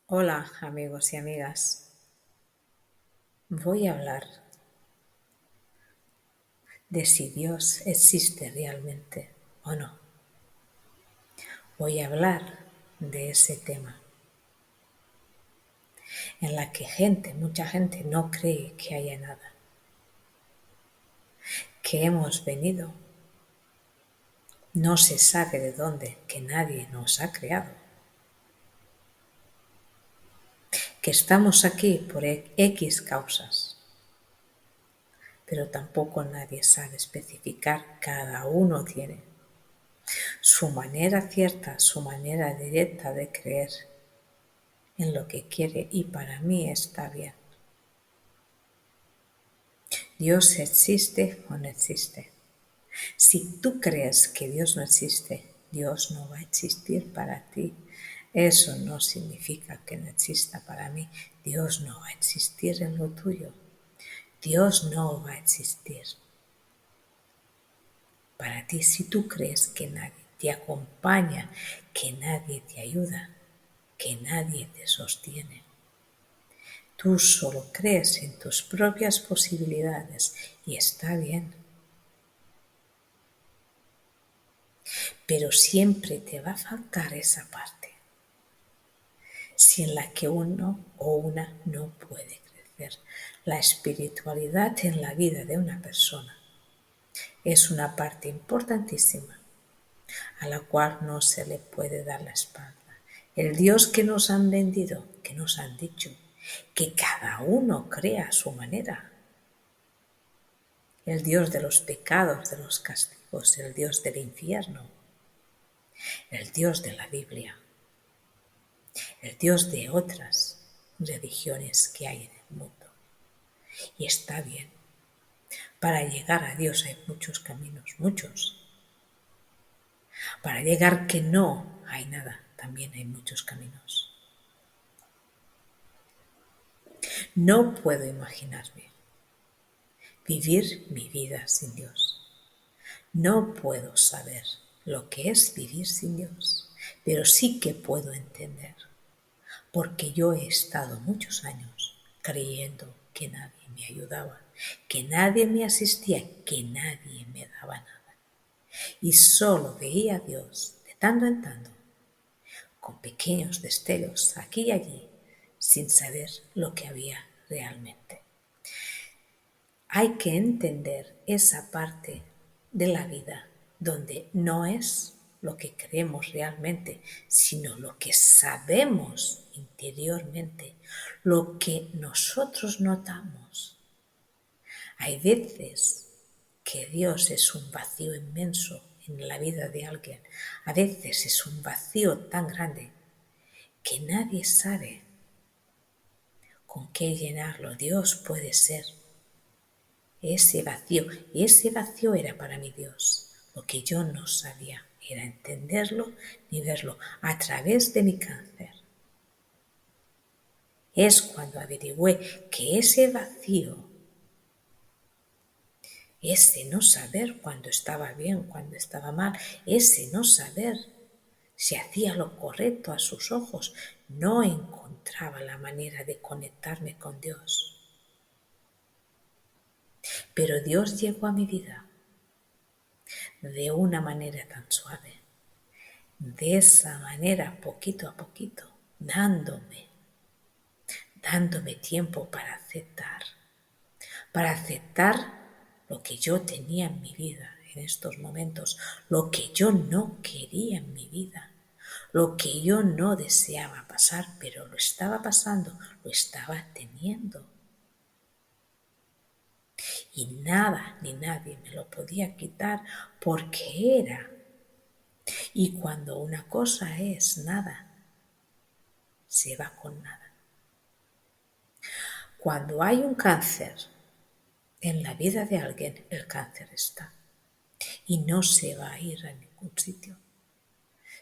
Hola amigos y amigas, voy a hablar de si Dios existe realmente o no. Voy a hablar de ese tema en la que mucha gente no cree que haya nada, que hemos venido, no se sabe de dónde, que nadie nos ha creado, que estamos aquí por X causas, pero tampoco nadie sabe especificar, cada uno tiene su manera cierta, su manera directa de creer en lo que quiere y para mí está bien. ¿Dios existe o no existe? Si tú crees que Dios no existe, Dios no va a existir para ti. Eso no significa que no exista para mí. Dios no va a existir en lo tuyo. Dios no va a existir para ti si tú crees que nadie te acompaña, que nadie te ayuda, que nadie te sostiene. Tú solo crees en tus propias posibilidades y está bien. Pero siempre te va a faltar esa parte, sin la que uno o una no puede crecer. La espiritualidad en la vida de una persona es una parte importantísima a la cual no se le puede dar la espalda. El Dios que nos han vendido, que nos han dicho, que cada uno crea a su manera. El Dios de los pecados, de los castigos, el Dios del infierno, el Dios de la Biblia, el Dios de otras religiones que hay en el mundo. Y está bien. Para llegar a Dios hay muchos caminos, muchos. Para llegar que no hay nada, también hay muchos caminos. No puedo imaginarme vivir mi vida sin Dios. No puedo saber lo que es vivir sin Dios, pero sí que puedo entender, porque yo he estado muchos años creyendo que nadie me ayudaba, que nadie me asistía, que nadie me daba nada. Y solo veía a Dios de tanto en tanto, con pequeños destellos aquí y allí, sin saber lo que había realmente. Hay que entender esa parte de la vida donde no es lo que creemos realmente, sino lo que sabemos interiormente, lo que nosotros notamos. Hay veces que Dios es un vacío inmenso en la vida de alguien. A veces es un vacío tan grande que nadie sabe con qué llenarlo. Dios puede ser ese vacío. Y ese vacío era para mi Dios. Lo que yo no sabía era entenderlo ni verlo a través de mi cáncer. Es cuando averigüé que ese vacío, ese no saber cuando estaba bien, cuando estaba mal, ese no saber si hacía lo correcto a sus ojos, no encontraba la manera de conectarme con Dios. Pero Dios llegó a mi vida de una manera tan suave, de esa manera poquito a poquito, dándome tiempo para aceptar lo que yo tenía en mi vida en estos momentos, lo que yo no quería en mi vida, lo que yo no deseaba pasar, pero lo estaba pasando, lo estaba teniendo. Y nada ni nadie me lo podía quitar porque era. Y cuando una cosa es nada, se va con nada. Cuando hay un cáncer en la vida de alguien, el cáncer está y no se va a ir a ningún sitio.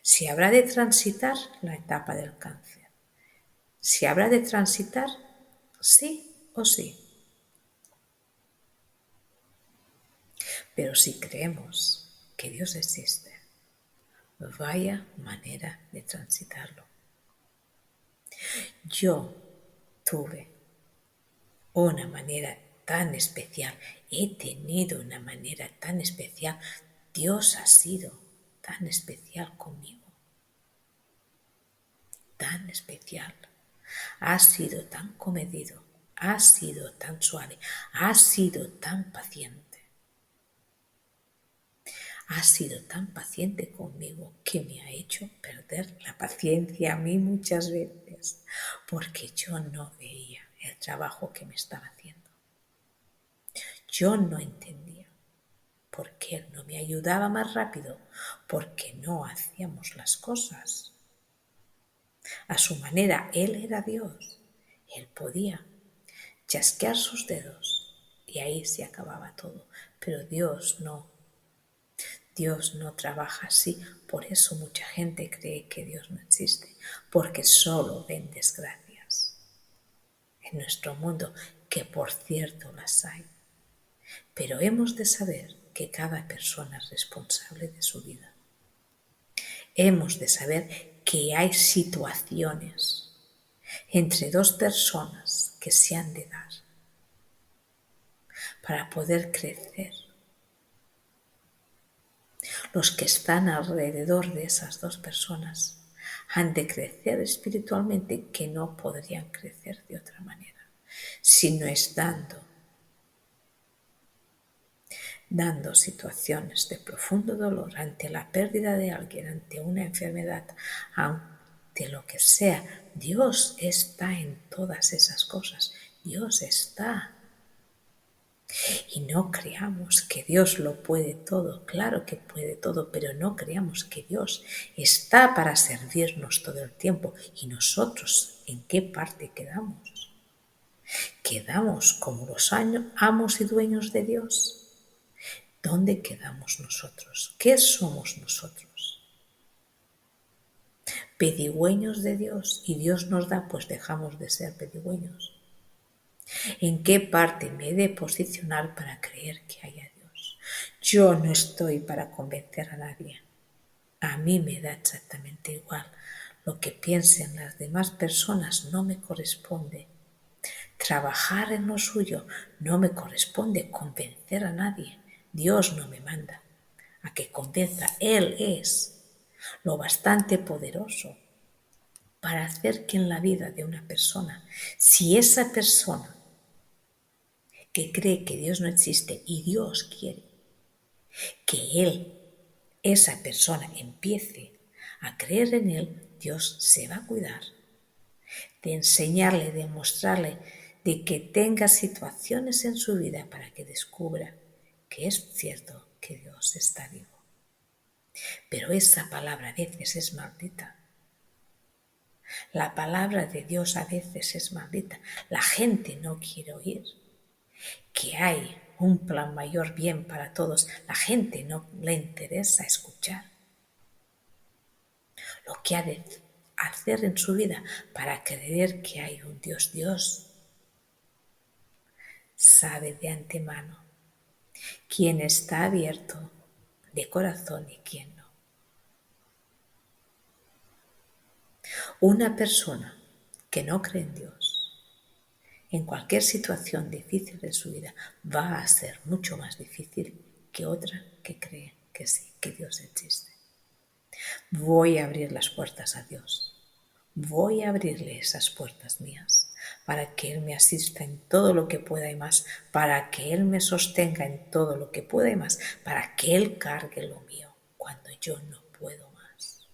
Si habrá de transitar la etapa del cáncer, si habrá de transitar, sí o sí. Pero si creemos que Dios existe, vaya manera de transitarlo. yo tuve una manera tan especial, he tenido una manera tan especial, Dios ha sido tan especial conmigo, tan especial, ha sido tan comedido, ha sido tan suave, ha sido tan paciente, ha sido tan paciente conmigo que me ha hecho perder la paciencia a mí muchas veces, porque yo no veía el trabajo que me estaba haciendo. Yo no entendía por qué Él no me ayudaba más rápido, porque no hacíamos las cosas a su manera. Él era Dios, Él podía chasquear sus dedos y ahí se acababa todo, pero Dios no trabaja así. Por eso mucha gente cree que Dios no existe, porque solo ven desgracias en nuestro mundo, que por cierto las hay. Pero hemos de saber que cada persona es responsable de su vida. Hemos de saber que hay situaciones entre dos personas que se han de dar para poder crecer. Los que están alrededor de esas dos personas han de crecer espiritualmente, que no podrían crecer de otra manera, si no es dando situaciones de profundo dolor, ante la pérdida de alguien, ante una enfermedad, ante lo que sea. Dios está en todas esas cosas. Dios está. Y no creamos que Dios lo puede todo. Claro que puede todo, pero no creamos que Dios está para servirnos todo el tiempo. ¿Y nosotros en qué parte quedamos? ¿Quedamos como los amos y dueños de Dios? ¿Dónde quedamos nosotros? ¿Qué somos nosotros? Pedigüeños de Dios, y Dios nos da, pues dejamos de ser pedigüeños. ¿En qué parte me he de posicionar para creer que haya Dios? Yo no estoy para convencer a nadie. A mí me da exactamente igual. Lo que piensen las demás personas no me corresponde. Trabajar en lo suyo no me corresponde. Convencer a nadie. Dios no me manda a que convenza. Él es lo bastante poderoso para hacer que en la vida de una persona, si esa persona que cree que Dios no existe y Dios quiere que esa persona empiece a creer en Él, Dios se va a cuidar de enseñarle, de mostrarle, de que tenga situaciones en su vida para que descubra que es cierto que Dios está vivo. Pero esa palabra a veces es maldita. La palabra de Dios a veces es maldita. La gente no quiere oír que hay un plan mayor, bien para todos. La gente no le interesa escuchar lo que ha de hacer en su vida para creer que hay un Dios. Dios sabe de antemano quién está abierto de corazón y quién no. Una persona que no cree en Dios, en cualquier situación difícil de su vida, va a ser mucho más difícil que otra que cree que sí, que Dios existe. Voy a abrir las puertas a Dios. Voy a abrirle esas puertas mías para que Él me asista en todo lo que pueda y más, para que Él me sostenga en todo lo que pueda y más, para que Él cargue lo mío cuando yo no puedo más.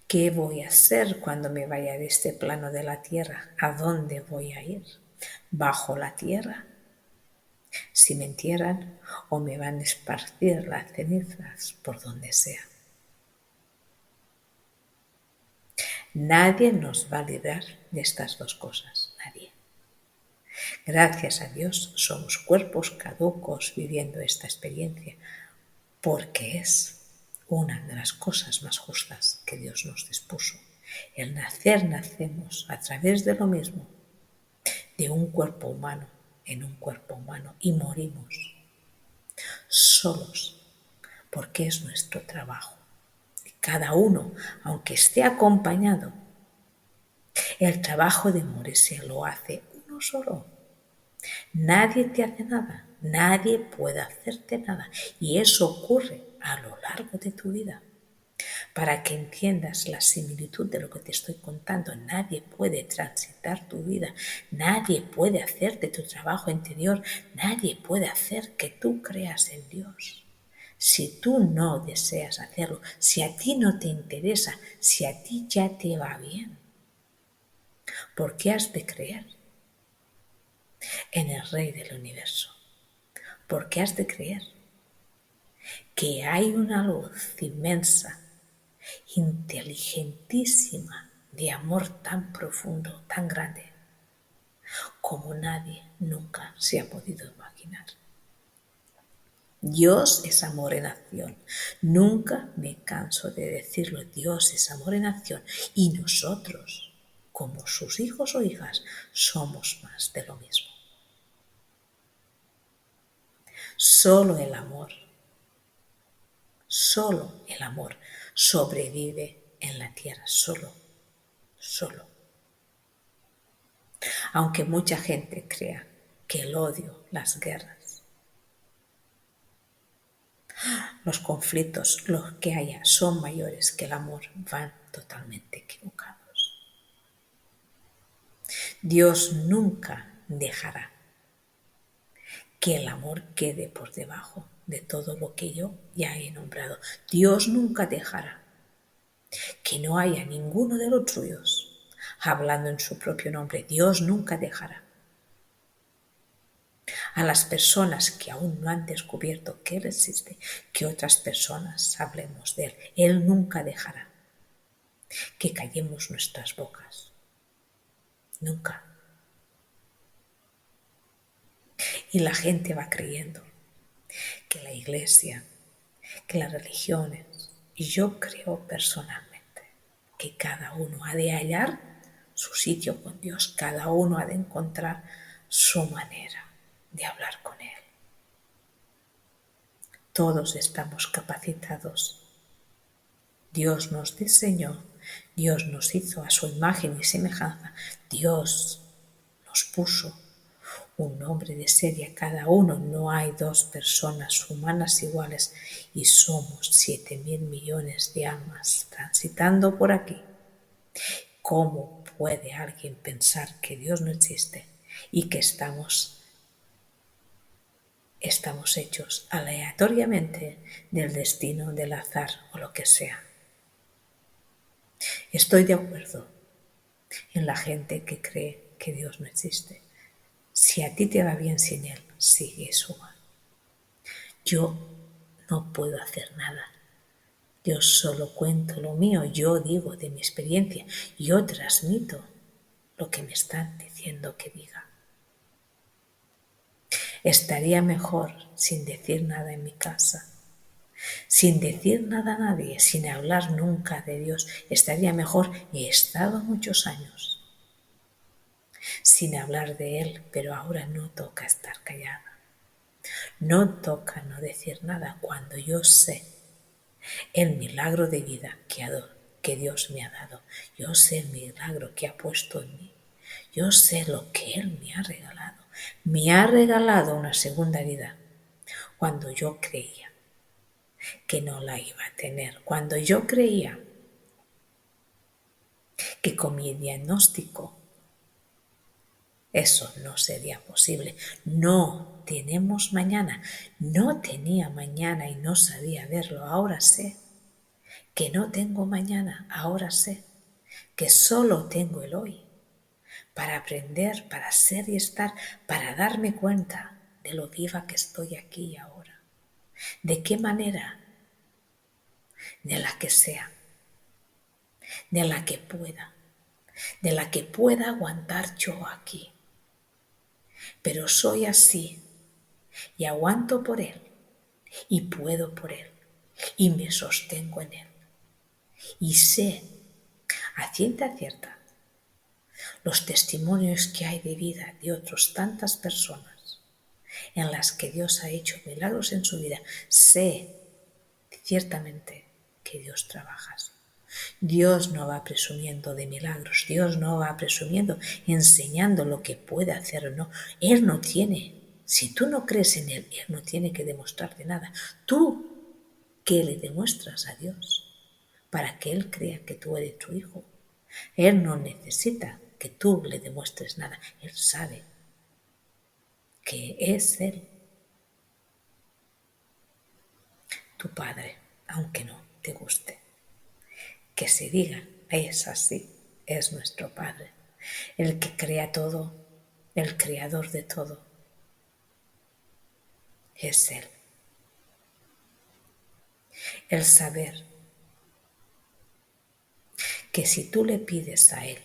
¿Qué voy a hacer cuando me vaya de este plano de la tierra? ¿A dónde voy a ir? ¿Bajo la tierra? Si me entierran, o me van a esparcir las cenizas por donde sea. Nadie nos va a librar de estas dos cosas, nadie. Gracias a Dios somos cuerpos caducos viviendo esta experiencia, porque es una de las cosas más justas que Dios nos dispuso. El nacemos a través de lo mismo, de un cuerpo humano en un cuerpo humano, y morimos solos porque es nuestro trabajo. Cada uno, aunque esté acompañado, el trabajo de morirse lo hace uno solo. Nadie te hace nada, nadie puede hacerte nada. Y eso ocurre a lo largo de tu vida. Para que entiendas la similitud de lo que te estoy contando, nadie puede transitar tu vida, nadie puede hacerte tu trabajo interior, nadie puede hacer que tú creas en Dios. Si tú no deseas hacerlo, si a ti no te interesa, si a ti ya te va bien, ¿por qué has de creer en el Rey del Universo? ¿Por qué has de creer que hay una luz inmensa, inteligentísima, de amor tan profundo, tan grande, como nadie nunca se ha podido imaginar? Dios es amor en acción. Nunca me canso de decirlo. Dios es amor en acción. Y nosotros, como sus hijos o hijas, somos más de lo mismo. Solo el amor sobrevive en la tierra. Solo. Aunque mucha gente crea que el odio, las guerras, los conflictos, los que haya, son mayores que el amor, van totalmente equivocados. Dios nunca dejará que el amor quede por debajo de todo lo que yo ya he nombrado. Dios nunca dejará que no haya ninguno de los suyos hablando en su propio nombre. Dios nunca dejará a las personas que aún no han descubierto que Él existe, que otras personas hablemos de Él. Él nunca dejará que callemos nuestras bocas. Nunca. Y la gente va creyendo que la iglesia, que las religiones, y yo creo personalmente que cada uno ha de hallar su sitio con Dios, cada uno ha de encontrar su manera de hablar con Él. Todos estamos capacitados. Dios nos diseñó, Dios nos hizo a su imagen y semejanza, Dios nos puso un nombre de serie a cada uno. No hay dos personas humanas iguales y somos 7.000 millones de almas transitando por aquí. ¿Cómo puede alguien pensar que Dios no existe y que estamos hechos aleatoriamente del destino, del azar o lo que sea? Estoy de acuerdo en la gente que cree que Dios no existe. Si a ti te va bien sin Él, sigue su mano. Yo no puedo hacer nada. Yo solo cuento lo mío, yo digo de mi experiencia, yo transmito lo que me están diciendo que diga. Estaría mejor sin decir nada en mi casa, sin decir nada a nadie, sin hablar nunca de Dios. Estaría mejor. He estado muchos años sin hablar de Él, pero ahora no toca estar callada. No toca no decir nada cuando yo sé el milagro de vida que Dios me ha dado. Yo sé el milagro que ha puesto en mí. Yo sé lo que Él me ha regalado. Me ha regalado una segunda vida cuando yo creía que no la iba a tener. Cuando yo creía que con mi diagnóstico eso no sería posible. No tenemos mañana. No tenía mañana y no sabía verlo. Ahora sé que no tengo mañana. Ahora sé que solo tengo el hoy para aprender, para ser y estar, para darme cuenta de lo viva que estoy aquí y ahora. ¿De qué manera? De la que sea, de la que pueda aguantar yo aquí. Pero soy así y aguanto por Él y puedo por Él y me sostengo en Él. Y sé, a ciencia cierta, los testimonios que hay de vida de otras tantas personas en las que Dios ha hecho milagros en su vida. Sé ciertamente que Dios trabaja así. Dios no va presumiendo de milagros, Dios no va presumiendo, enseñando lo que puede hacer o no. Él no tiene, si tú no crees en Él no tiene que demostrarte nada. Tú, ¿qué le demuestras a Dios? Para que Él crea que tú eres tu hijo. Él no necesita que tú le demuestres nada. Él sabe que es Él, tu Padre, aunque no te guste. Que se diga, es así, es nuestro Padre, el que crea todo, el creador de todo, es Él. El saber que si tú le pides a Él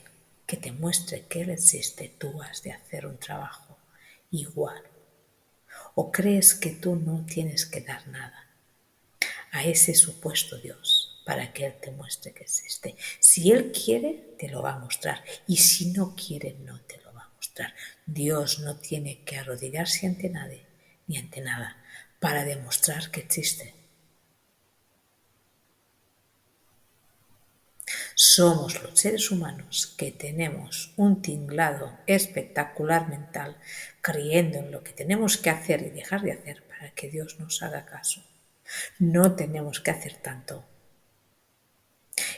que te muestre que Él existe, tú has de hacer un trabajo igual. ¿O crees que tú no tienes que dar nada a ese supuesto Dios para que Él te muestre que existe? Si Él quiere, te lo va a mostrar. Y si no quiere, no te lo va a mostrar. Dios no tiene que arrodillarse ante nadie ni ante nada para demostrar que existe. Somos los seres humanos que tenemos un tinglado espectacular mental, creyendo en lo que tenemos que hacer y dejar de hacer para que Dios nos haga caso. No tenemos que hacer tanto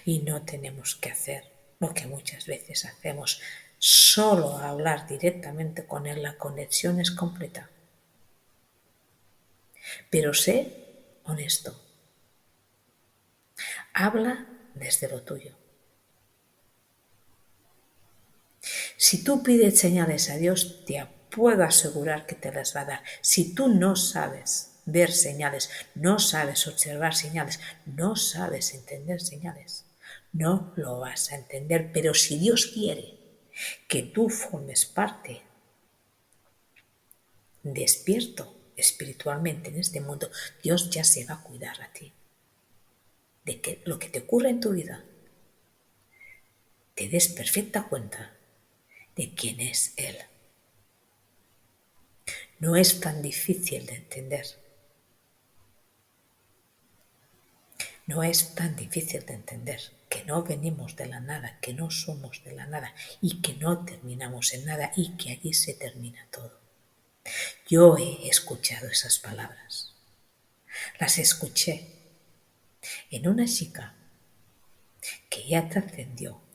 y no tenemos que hacer lo que muchas veces hacemos. Solo hablar directamente con Él, la conexión es completa. Pero sé honesto. Habla desde lo tuyo. Si tú pides señales a Dios, te puedo asegurar que te las va a dar. Si tú no sabes ver señales, no sabes observar señales, no sabes entender señales, no lo vas a entender. Pero si Dios quiere que tú formes parte despierto espiritualmente en este mundo, Dios ya se va a cuidar a ti. De que lo que te ocurre en tu vida, te des perfecta cuenta de quién es Él. No es tan difícil de entender. No es tan difícil de entender que no venimos de la nada, que no somos de la nada y que no terminamos en nada y que allí se termina todo. Yo he escuchado esas palabras. Las escuché en una chica que ya trascendió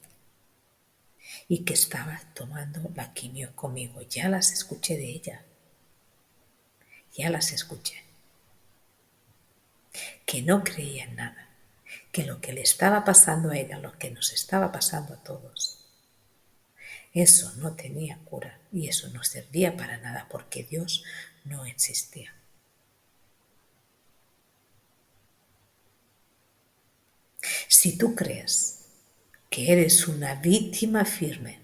y que estaba tomando la quimio conmigo. Ya las escuché de ella. Ya las escuché. Que no creía en nada. Que lo que le estaba pasando a ella, lo que nos estaba pasando a todos, eso no tenía cura y eso no servía para nada porque Dios no existía. Si tú crees que eres una víctima firme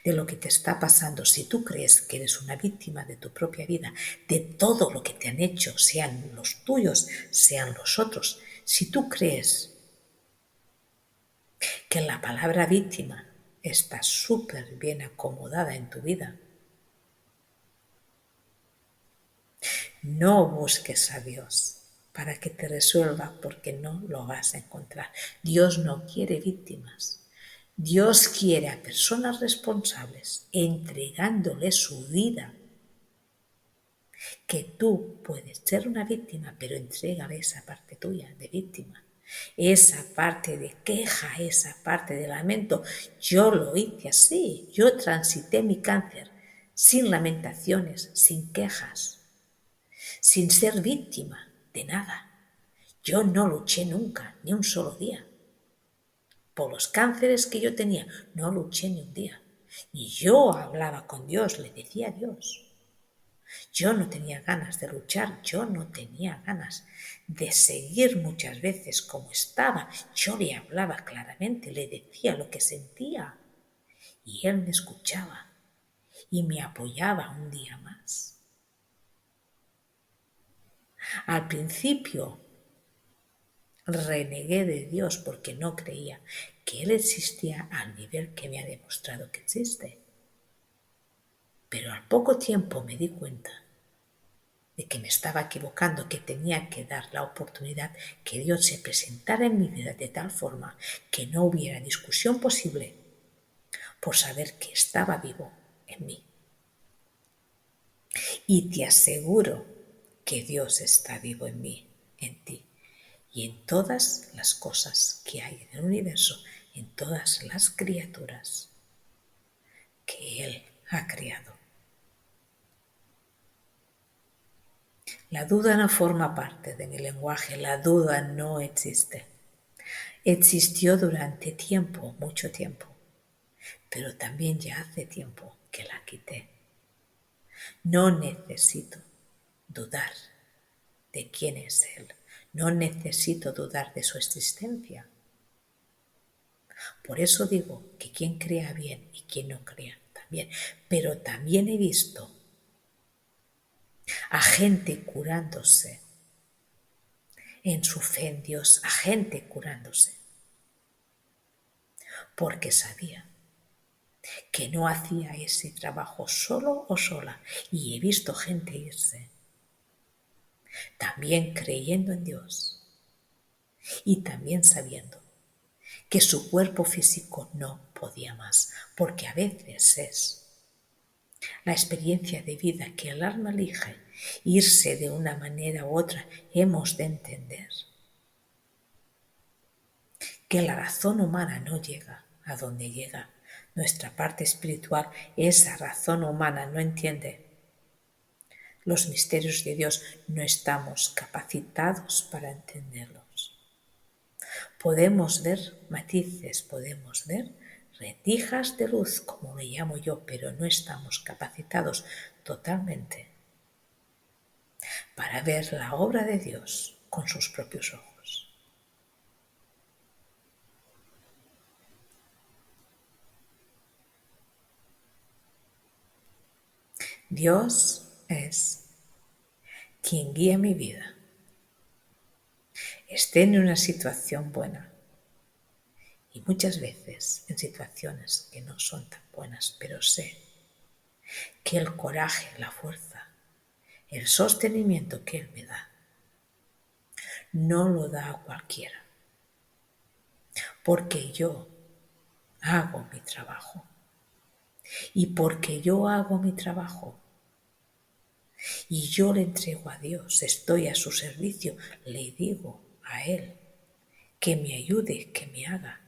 de lo que te está pasando, si tú crees que eres una víctima de tu propia vida, de todo lo que te han hecho, sean los tuyos, sean los otros, si tú crees que la palabra víctima está súper bien acomodada en tu vida, no busques a Dios para que te resuelva porque no lo vas a encontrar. Dios no quiere víctimas. Dios quiere a personas responsables entregándole su vida. Que tú puedes ser una víctima, pero entrégale esa parte tuya de víctima. Esa parte de queja, esa parte de lamento. Yo lo hice así. Yo transité mi cáncer sin lamentaciones, sin quejas, sin ser víctima de nada. Yo no luché nunca, ni un solo día. Por los cánceres que yo tenía, no luché ni un día. Y yo hablaba con Dios, le decía a Dios. Yo no tenía ganas de luchar, yo no tenía ganas de seguir muchas veces como estaba. Yo le hablaba claramente, le decía lo que sentía. Y él me escuchaba y me apoyaba un día más. Al principio renegué de Dios porque no creía que Él existía al nivel que me ha demostrado que existe. Pero al poco tiempo me di cuenta de que me estaba equivocando, que tenía que dar la oportunidad que Dios se presentara en mi vida de tal forma que no hubiera discusión posible por saber que estaba vivo en mí. Y te aseguro que Dios está vivo en mí, en ti y en todas las cosas que hay en el universo, en todas las criaturas que Él ha creado. La duda no forma parte de mi lenguaje, la duda no existe. Existió durante tiempo, mucho tiempo, pero también ya hace tiempo que la quité. No necesito dudar de quién es Él, no necesito dudar de su existencia. Por eso digo que quien crea bien y quien no crea también, pero también he visto a gente curándose en su fe en Dios, a gente curándose, porque sabía que no hacía ese trabajo solo o sola. Y he visto gente irse, también creyendo en Dios y también sabiendo que su cuerpo físico no podía más, porque a veces es la experiencia de vida que el alma elige irse de una manera u otra. Hemos de entender que la razón humana no llega a donde llega. Nuestra parte espiritual, esa razón humana no entiende los misterios de Dios, no estamos capacitados para entenderlos. Podemos ver matices, podemos ver rendijas de luz, como le llamo yo, pero no estamos capacitados totalmente para ver la obra de Dios con sus propios ojos. Dios es quien guía mi vida. Esté en una situación buena y muchas veces en situaciones que no son tan buenas, pero sé que el coraje, la fuerza, el sostenimiento que Él me da, no lo da a cualquiera, porque yo hago mi trabajo. Y porque yo hago mi trabajo y yo le entrego a Dios, estoy a su servicio, le digo a Él que me ayude, que me haga.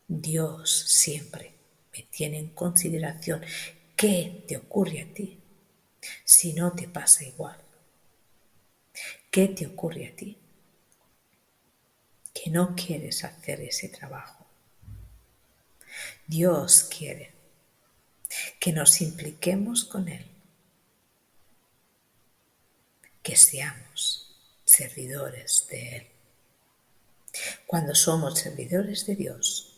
Dios siempre me tiene en consideración. ¿Qué te ocurre a ti si no te pasa igual? ¿Qué te ocurre a ti que no quieres hacer ese trabajo? Dios quiere que nos impliquemos con Él, que seamos servidores de Él. Cuando somos servidores de Dios,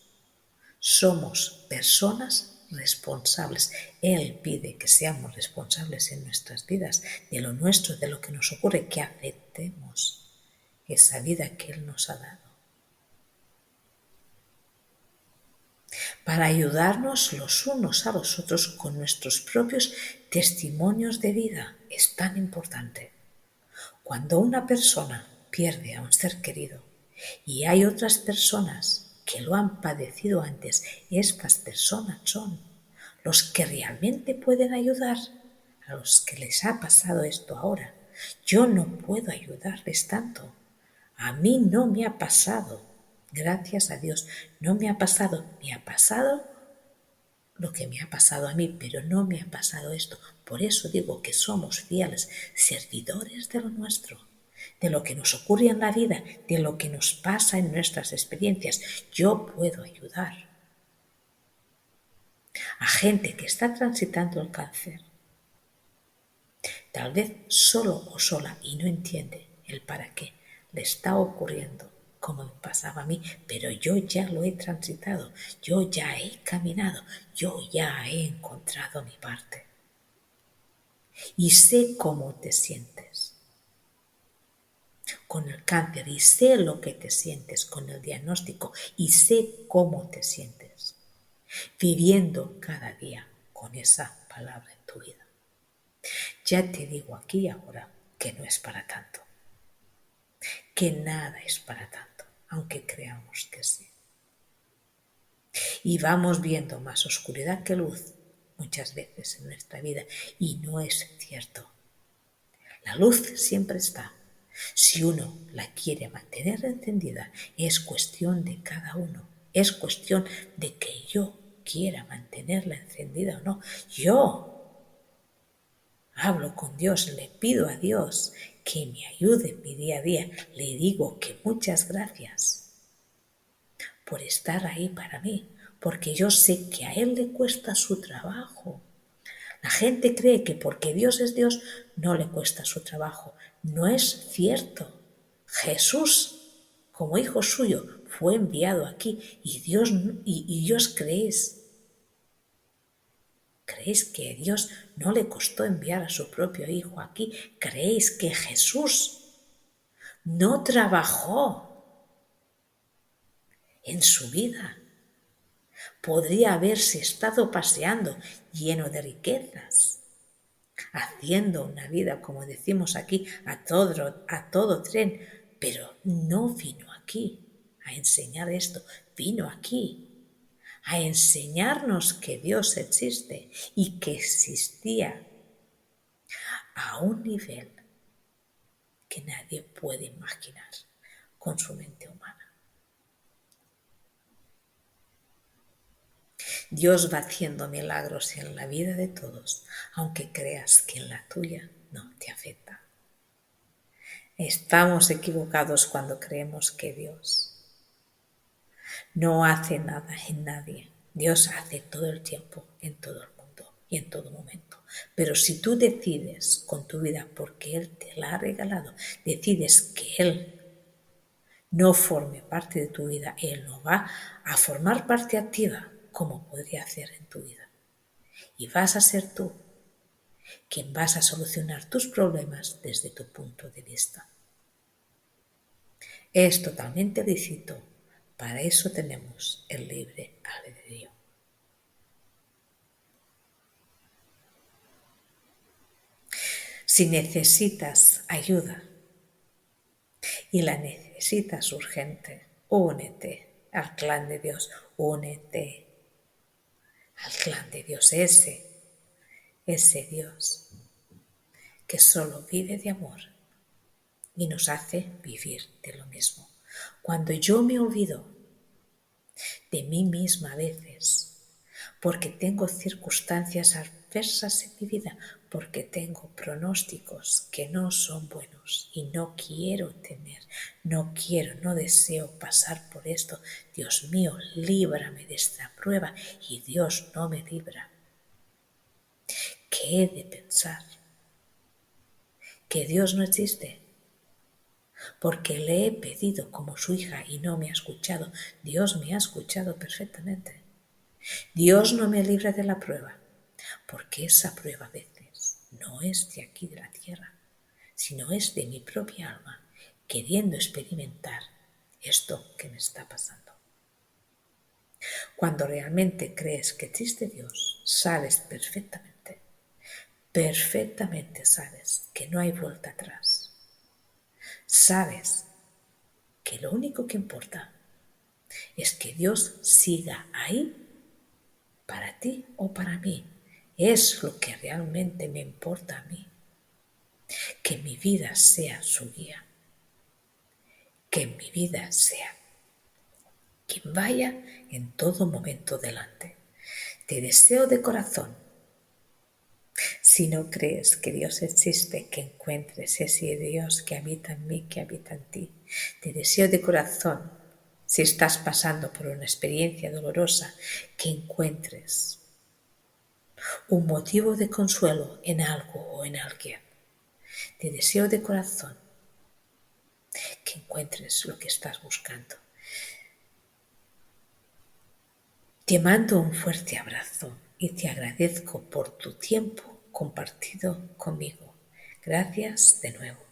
somos personas responsables. Él pide que seamos responsables en nuestras vidas, de lo nuestro, de lo que nos ocurre, que aceptemos esa vida que Él nos ha dado. Para ayudarnos los unos a los otros con nuestros propios testimonios de vida. Es tan importante. Cuando una persona pierde a un ser querido y hay otras personas que lo han padecido antes, estas personas son los que realmente pueden ayudar a los que les ha pasado esto ahora. Yo no puedo ayudarles tanto. A mí no me ha pasado, gracias a Dios, no me ha pasado, me ha pasado lo que me ha pasado a mí, pero no me ha pasado esto. Por eso digo que somos fieles servidores de lo nuestro, de lo que nos ocurre en la vida, de lo que nos pasa en nuestras experiencias. Yo puedo ayudar a gente que está transitando el cáncer, tal vez solo o sola y no entiende el para qué le está ocurriendo como me pasaba a mí, pero yo ya lo he transitado, yo ya he caminado, yo ya he encontrado mi parte. Y sé cómo te sientes con el cáncer y sé lo que te sientes con el diagnóstico y sé cómo te sientes viviendo cada día con esa palabra en tu vida. Ya te digo aquí y ahora que no es para tanto, que nada es para tanto, aunque creamos que sí. Y vamos viendo más oscuridad que luz muchas veces en nuestra vida, y no es cierto. La luz siempre está. Si uno la quiere mantener encendida, es cuestión de cada uno. Es cuestión de que yo quiera mantenerla encendida o no. Yo hablo con Dios, le pido a Dios que me ayude en mi día a día. Le digo que muchas gracias por estar ahí para mí, porque yo sé que a Él le cuesta su trabajo. La gente cree que porque Dios es Dios no le cuesta su trabajo. No es cierto. Jesús, como hijo suyo, fue enviado aquí y Dios ¿Creéis que a Dios no le costó enviar a su propio hijo aquí? ¿Creéis que Jesús no trabajó en su vida? Podría haberse estado paseando lleno de riquezas, haciendo una vida, como decimos aquí, a todo tren, pero no vino aquí a enseñar esto, vino aquí a enseñarnos que Dios existe y que existía a un nivel que nadie puede imaginar con su mente humana. Dios va haciendo milagros en la vida de todos, aunque creas que en la tuya no te afecta. Estamos equivocados cuando creemos que Dios no hace nada en nadie. Dios hace todo el tiempo, en todo el mundo y en todo momento. Pero si tú decides con tu vida, porque Él te la ha regalado, decides que Él no forme parte de tu vida, Él no va a formar parte activa como podría hacer en tu vida. Y vas a ser tú quien vas a solucionar tus problemas desde tu punto de vista. Es totalmente lícito. Para eso tenemos el libre albedrío. Si necesitas ayuda y la necesitas urgente, únete al clan de Dios, únete al clan de Dios, ese Dios que solo vive de amor y nos hace vivir de lo mismo. Cuando yo me olvido de mí misma a veces, porque tengo circunstancias adversas en mi vida, porque tengo pronósticos que no son buenos y no quiero tener, no deseo pasar por esto. Dios mío, líbrame de esta prueba, y Dios no me libra. ¿Qué he de pensar? ¿Que Dios no existe? Porque le he pedido como su hija y no me ha escuchado. Dios me ha escuchado perfectamente. Dios no me libra de la prueba, porque esa prueba a veces no es de aquí de la tierra, sino es de mi propia alma, queriendo experimentar esto que me está pasando. Cuando realmente crees que existe Dios, sabes perfectamente sabes que no hay vuelta atrás. Sabes que lo único que importa es que Dios siga ahí para ti o para mí. Es lo que realmente me importa a mí. Que mi vida sea su guía. Que mi vida sea quien vaya en todo momento delante. Te deseo de corazón, si no crees que Dios existe, que encuentres ese Dios que habita en mí, que habita en ti. Te deseo de corazón, si estás pasando por una experiencia dolorosa, que encuentres un motivo de consuelo en algo o en alguien. Te deseo de corazón que encuentres lo que estás buscando. Te mando un fuerte abrazo y te agradezco por tu tiempo compartido conmigo. Gracias de nuevo.